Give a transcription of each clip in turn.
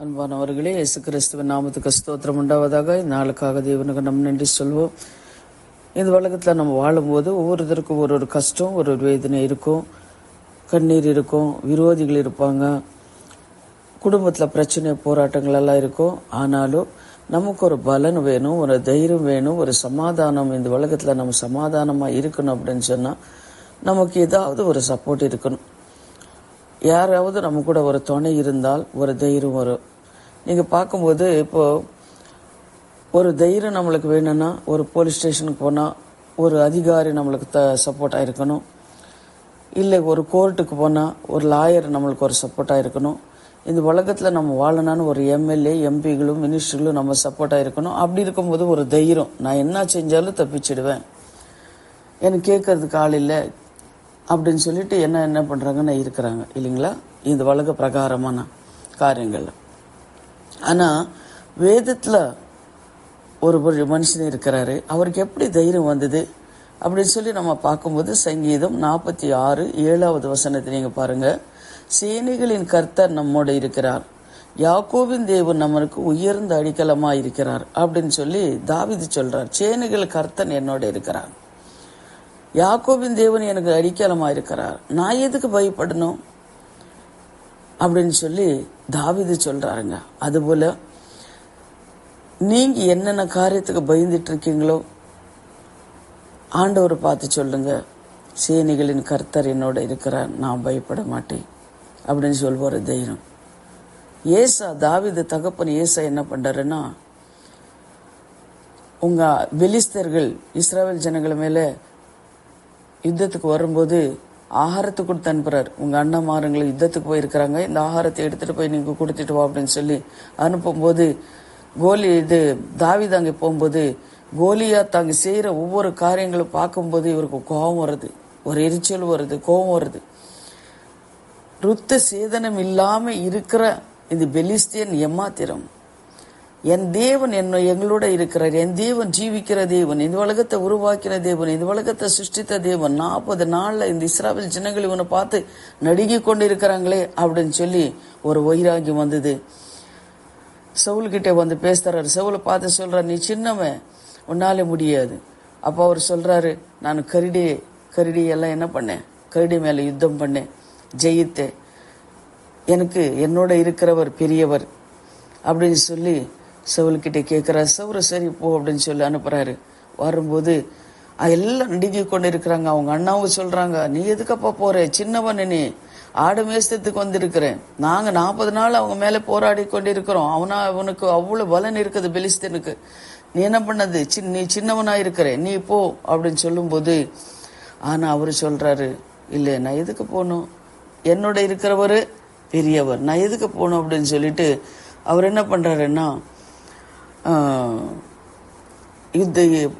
அன்பானவர்களே, இயேசு கிறிஸ்துவின் நாமத்துக்கு ஸ்தோத்திரம் உண்டாவதாக. இந்த நாளுக்காக தேவனுக்கு நம்ம நன்றி சொல்வோம். இந்த உலகத்தில் நம்ம வாழும்போது ஒவ்வொருத்தருக்கும் ஒரு கஷ்டம், ஒரு வேதனை இருக்கும், கண்ணீர் இருக்கும், விரோதிகள் இருப்பாங்க, குடும்பத்தில் பிரச்சனை போராட்டங்கள் எல்லாம் இருக்கும். ஆனாலும் நமக்கு ஒரு பலன் வேணும், ஒரு தைரியம் வேணும், ஒரு சமாதானம். இந்த உலகத்தில் நம்ம சமாதானமாக இருக்கணும் அப்படின்னு சொன்னால் நமக்கு ஏதாவது ஒரு சப்போர்ட் இருக்கணும். யாராவது நம்ம கூட ஒரு துணை இருந்தால் ஒரு தைரியம் வரும். நீங்கள் பார்க்கும்போது இப்போது ஒரு தைரியம் நம்மளுக்கு வேணும்னா ஒரு போலீஸ் ஸ்டேஷனுக்கு போனால் ஒரு அதிகாரி நம்மளுக்கு சப்போர்ட்டாக இருக்கணும். இல்லை ஒரு கோர்ட்டுக்கு போனால் ஒரு லாயர் நம்மளுக்கு ஒரு சப்போர்ட்டாக இருக்கணும். இந்த உலகத்தில் நம்ம வாழணும்னு ஒரு எம்எல்ஏ, எம்பிகளும், மினிஸ்டர்களும் நம்ம சப்போர்ட்டாக இருக்கணும். அப்படி இருக்கும்போது ஒரு தைரியம், நான் என்ன செஞ்சாலும் தப்பிச்சிடுவேன், எனக்கு கேட்கறதுக்கு ஆள் இல்லை அப்படின்னு சொல்லிட்டு என்ன பண்ணுறாங்கன்னா இருக்கிறாங்க இல்லைங்களா, இந்த உலக பிரகாரமான காரியங்கள். ஆனால் வேதத்தில் ஒரு மனுஷன் இருக்கிறாரு, அவருக்கு எப்படி தைரியம் வந்தது அப்படின்னு சொல்லி நம்ம பார்க்கும்போது சங்கீதம் 46:7 நீங்கள் பாருங்கள். சேனைகளின் கர்த்தர் நம்மோடு இருக்கிறார், யாக்கோபின் தேவன் நம்மளுக்கு உயர்ந்த அடிக்கலமாக இருக்கிறார் அப்படின்னு சொல்லி தாவீது சொல்கிறார். சேனைகள் கர்த்தன் என்னோட இருக்கிறார், யாக்கோபின் தேவன் எனக்கு அடிக்கலமாக இருக்கிறார், நான் எதுக்கு பயப்படணும் அப்படின்னு சொல்லி தாவீது சொல்றாருங்க. அதுபோல நீங்க என்னென்ன காரியத்துக்கு பயந்துட்டு இருக்கீங்களோ ஆண்டவரை பார்த்து சொல்லுங்க, சேனைகளின் கர்த்தர் என்னோட இருக்கிறார், நான் பயப்பட மாட்டேன் அப்படின்னு சொல்வார் தைரியம். ஏசா, தாவீது தகப்பன் ஏசா என்ன பண்றாருன்னா, உங்க பெலிஸ்தர்கள் இஸ்ரவேல் ஜனங்கள் மேல யுத்தத்துக்கு வரும்போது ஆகாரத்துக்கு கொடுத்து அனுப்புறாரு. உங்க அண்ணன்மாருங்களும் யுத்தத்துக்கு போயிருக்கிறாங்க, இந்த ஆகாரத்தை எடுத்துட்டு போய் நீங்க கொடுத்துட்டு வா அப்படின்னு சொல்லி அனுப்பும்போது தாவீது அங்கே போகும்போது கோலியாத் அங்கே செய்யற ஒவ்வொரு காரியங்களும் பார்க்கும்போது இவருக்கு கோபம் வருது, ஒரு எரிச்சல் வருது, கோபம் வருது. ருத்த சேதனம் இல்லாம இருக்கிற இந்த பெலிஸ்தியன் எம்மாத்திரம், என் தேவன் எங்களோட இருக்கிறார், என் தேவன் ஜீவிக்கிற தேவன், இந்த உலகத்தை உருவாக்கின தேவன், இந்த உலகத்தை சிருஷ்டித்த தேவன், 40 நாள்ல இந்த இஸ்ராவேல் ஜனங்கள் இவனை பார்த்து நடுங்கி கொண்டு இருக்கிறாங்களே அப்படின்னு சொல்லி ஒரு வைராகியம் வந்தது. சவுல்கிட்ட வந்து பேசுறாரு. சவுலை பார்த்து சொல்றாரு, நீ சின்னவன், உன்னாலே முடியாது. அப்போ அவர் சொல்றாரு, நான் கரடி எல்லாம் என்ன பண்ணேன், கரடி மேல யுத்தம் பண்ணேன், ஜெயித்தேன், எனக்கு என்னோட இருக்கிறவர் பெரியவர் அப்படின்னு சொல்லி சவுல்கிட்ட கேட்கிறார். சவுரை சரி போ அப்படின்னு சொல்லி அனுப்புறாரு. வரும்போது எல்லாம் நடுங்கி கொண்டு இருக்கிறாங்க. அவங்க அண்ணாவும் சொல்றாங்க, நீ எதுக்கப்பா போற, சின்னவன், நீ ஆடு மேசத்துக்கு வந்திருக்கிறேன், நாங்க 40 நாள் அவங்க மேல போராடி கொண்டு இருக்கிறோம், அவனுக்கு அவ்வளவு பலன் இருக்குது பெலிஸ்தனுக்கு, நீ என்ன பண்ணது, நீ சின்னவனா இருக்கிற, நீ போ அப்படின்னு சொல்லும் போது, ஆனா அவரு சொல்றாரு, இல்ல நான் எதுக்கு போகணும், என்னோட இருக்கிறவரு பெரியவர், நான் எதுக்கு போகணும் அப்படின்னு சொல்லிட்டு அவர் என்ன பண்றாருன்னா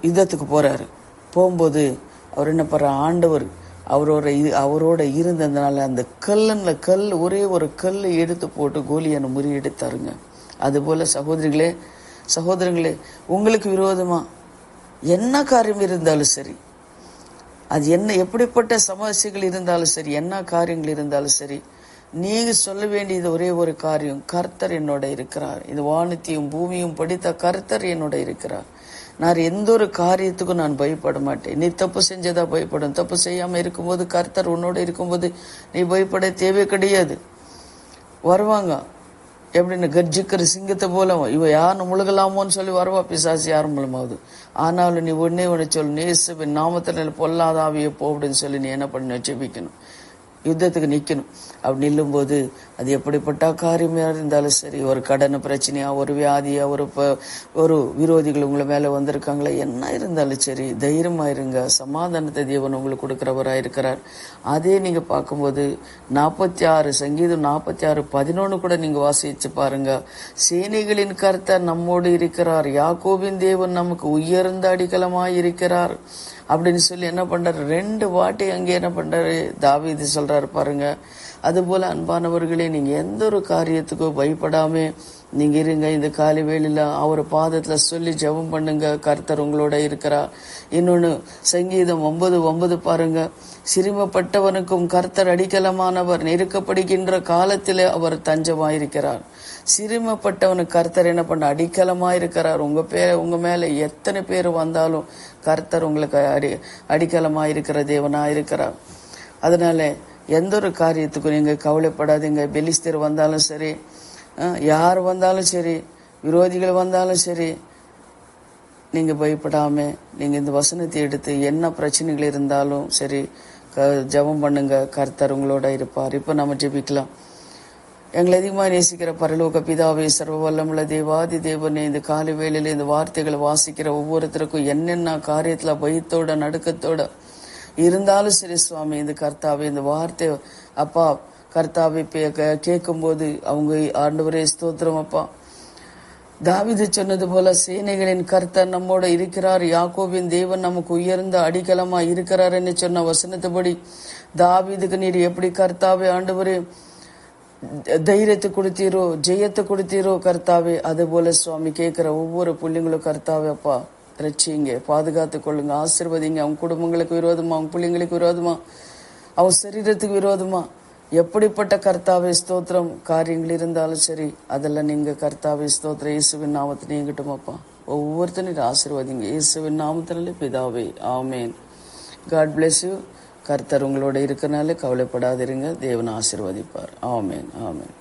யுத்தத்துக்கு போறாரு. போகும்போது அவர் என்ன பண்ற, ஆண்டவர் அவரோட இருந்ததுனால அந்த கல் ஒரே ஒரு கல் எடுத்து போட்டு கோலியான முறியெடுத்தாருங்க. அதுபோல சகோதரங்களே, உங்களுக்கு விரோதமா என்ன காரியம் இருந்தாலும் சரி, அது எப்படிப்பட்ட சமஸ்யைகள் இருந்தாலும் சரி, என்ன காரியங்கள் இருந்தாலும் சரி, நீங்க சொல்ல வேண்டியது ஒரே ஒரு காரியம், கர்த்தர் என்னோட இருக்கிறார், இந்த வானத்தையும் பூமியும் படித்த கர்த்தர் என்னோட இருக்கிறார், நான் எந்த ஒரு காரியத்துக்கும் நான் பயப்பட மாட்டேன். நீ தப்பு செஞ்சதா பயப்படும், தப்பு செய்யாம இருக்கும்போது கர்த்தர் உன்னோட இருக்கும்போது நீ பயப்பட தேவை கிடையாது. வருவாங்க எப்படின்னு கர்ஜிக்கிற சிங்கத்தை போல, இவ யாரும் முழுகலாமோன்னு சொல்லி வருவா பிசாசு யாரும் மூலமாவது. ஆனாலும் நீ ஒன்னே சொல்லு, இயேசுவின் நாமத்துல பொல்லாத ஆவியை போ அப்படின்னு சொல்லி நீ என்ன பண்ண ஜெபிக்கணும், யுத்தத்துக்கு நிக்கணும். அப்படி நில்லும்போது அது எப்படிப்பட்ட காரியமா இருந்தாலும் சரி, ஒரு கடன் பிரச்சனையா, ஒரு வியாதியா, ஒரு விரோதிகள் உங்களை மேல வந்திருக்காங்களா, என்ன இருந்தாலும் சரி தைரியமா இருங்க. சமாதானத்தை தேவன் உங்களுக்கு கொடுக்கிறவராக இருக்கிறார். அதே நீங்க பார்க்கும்போது சங்கீதம் 46:11 கூட நீங்க வாசிச்சு பாருங்க. சேனைகளின் கர்த்தர் நம்மோடு இருக்கிறார், யாக்கோபின் தேவன் நமக்கு உயர்ந்த அடிக்கலமாய் இருக்கிறார் அப்படின்னு சொல்லி என்ன பண்றாரு, 2 வாட்டி அங்கே என்ன பண்றாரு தாவீது சொல்றாரு பாருங்க. அதுபோல அன்பானவர்களே, நீங்க எந்த ஒரு காரியத்துக்கோ பயப்படாம நீங்க இருங்க. இந்த காலை வேளையில அவர் பாதத்துல சொல்லி ஜெபம் பண்ணுங்க. கர்த்தர் உங்களோட இருக்கிறார். இன்னொன்னு சங்கீதம் 9:9 பாருங்க. சிறுமப்பட்டவனுக்கும் கர்த்தர் அடிக்கலமானவர், நெருக்கப்படுகின்ற காலத்திலே அவர் தஞ்சமாயிருக்கிறார். சிறுமப்பட்டவனுக்கு கர்த்தர் என்ன பண்ண அடிக்கலமாயிருக்கிறார். உங்க மேல எத்தனை பேர் வந்தாலும் கர்த்தர் உங்களுக்கு அடிக்கலமாயிருக்கிற தேவனாயிருக்கிறார். அதனால எந்த ஒரு காரியத்துக்கும் நீங்க கவலைப்படாதீங்க. பெலிஸ்தர் வந்தாலும் சரி, யார் வந்தாலும் சரி, விரோதிகள் வந்தாலும் சரி, நீங்க பயப்படாம நீங்க இந்த வசனத்தை எடுத்து என்ன பிரச்சனைகள் இருந்தாலும் சரி ஜெபம் பண்ணுங்க. கர்த்தர் உங்களோட இருப்பார். இப்ப நம்ம ஜெபிக்கலாம். எங்களை அதிகமாக நேசிக்கிற பரலோக பிதாவே, சர்வ வல்லமுள்ள தேவாதி தேவனே, இந்த காலை வேளையில இந்த வார்த்தைகளை வாசிக்கிற ஒவ்வொருத்தருக்கும் என்னென்ன காரியத்துல பயத்தோட நடுக்கத்தோட இருந்தாலும் சரி சுவாமி, இந்த கர்த்தாவே இந்த வார்த்தை அப்பா கர்த்தாவை கேட்கும் போது அவங்க ஆண்டவரே ஸ்தோத்திரம் அப்பா. தாவீது சொன்னது போல சேனைகளின் கர்த்தர் நம்மோட இருக்கிறார், யாக்கோபின் தேவன் நமக்கு உயர்ந்த அடிக்கலமா இருக்கிறார் என்று சொன்ன வசனத்துபடி தாவீதுக்கு நீர் எப்படி கர்த்தாவே ஆண்டவரே தைரியத்தை கொடுத்தீரோ, ஜெயத்தை கொடுத்தீரோ கர்த்தாவே, அது போல சுவாமி கேட்கிற ஒவ்வொரு பிள்ளைங்களும் கர்த்தாவே அப்பா ரட்சிங்க, பாதுகாத்து கொள்ளுங்க, ஆசீர்வதிங்க. அவங்க குடும்பங்களுக்கு விரோதமா, அவங்க பிள்ளைங்களுக்கு விரோதமா, அவங்க சரீரத்துக்கு விரோதமா எப்படிப்பட்ட கர்த்தாவே ஸ்தோத்திரம் காரியங்கள் இருந்தாலும் சரி, அதெல்லாம் நீங்க கர்த்தாவே ஸ்தோத்திரம் இயேசுவின் நாமத்தை நீங்கட்டும் அப்பா. ஒவ்வொருத்தரும் ஆசீர்வதிங்க இயேசுவின் நாமத்தினாலே பிதாவே, ஆமேன். God bless you. கர்த்தர் உங்களோட இருக்கனால கவலைப்படாதிருங்க. தேவன் ஆசீர்வதிப்பார். ஆமேன், ஆமேன்.